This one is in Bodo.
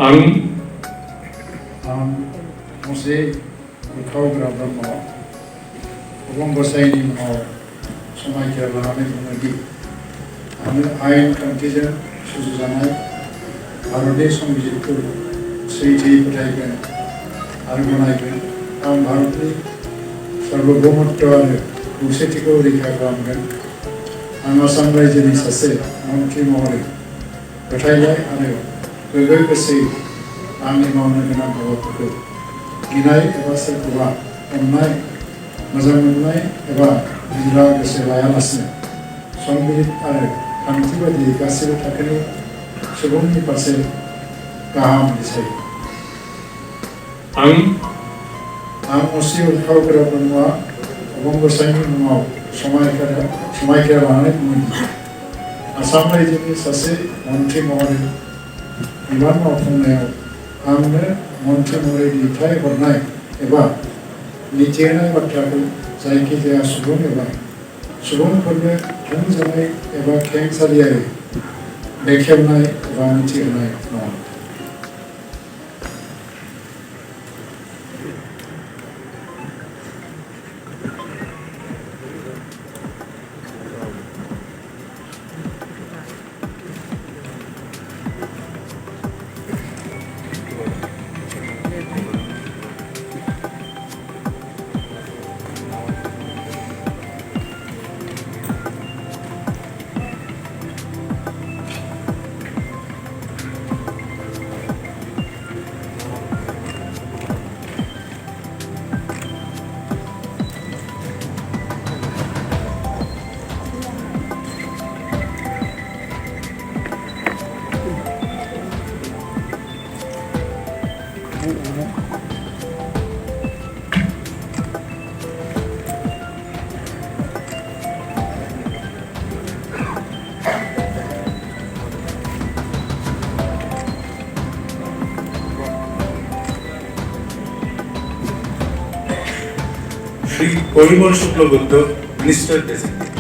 आं मुसे उखावग्रा ब्रह्म अबं गसाइनि मुङाव समायखिरा लानानै बुङोदि आङो आयेन खान्थिजों सुजुजानाय भारतनि संबिजिरखौ सैथोयै फोथायगोन आरो गनायगोन। आं भारतनि सार्वभौमत्व आरो खौसेथिखौ रैखा खालामगोन। आं आसाम रायजोनि सासे मन्थ्रि महरै फोथायनाय आरो गोगो गोसोयै आंनि मावनो गोनां हाबाफोरखौ गिनाय एबा सोरखौबा अननाय मोजां मोननाय एबा गिग्रा गोसो लायालासिनो संबिजिर आरो खान्थि बायदियै गासैबो थाखोनि सुबुंनि फारसे गाहाम बिसायो। आं मुसे उखावग्रा ब्रह्मआ अबं गसाइनि मुङाव समायखिरा लानानै बुङोदि आसाम रायजोनि सासे मन्थ्रि महरै बिबान मावफुंनायाव आंनो मन्थ्रि महरै दैथाय हरनाय एबा मिथिहोनाय बाथ्राखौ जायखिजाया सुबुं एबा सुबुंफोरनो थोंजोङै एबा खेंसालियायै बेखेवनाय एबा मिथिहोनाय नङा। Sri Porimal Shukla Buddha, Minister Designate.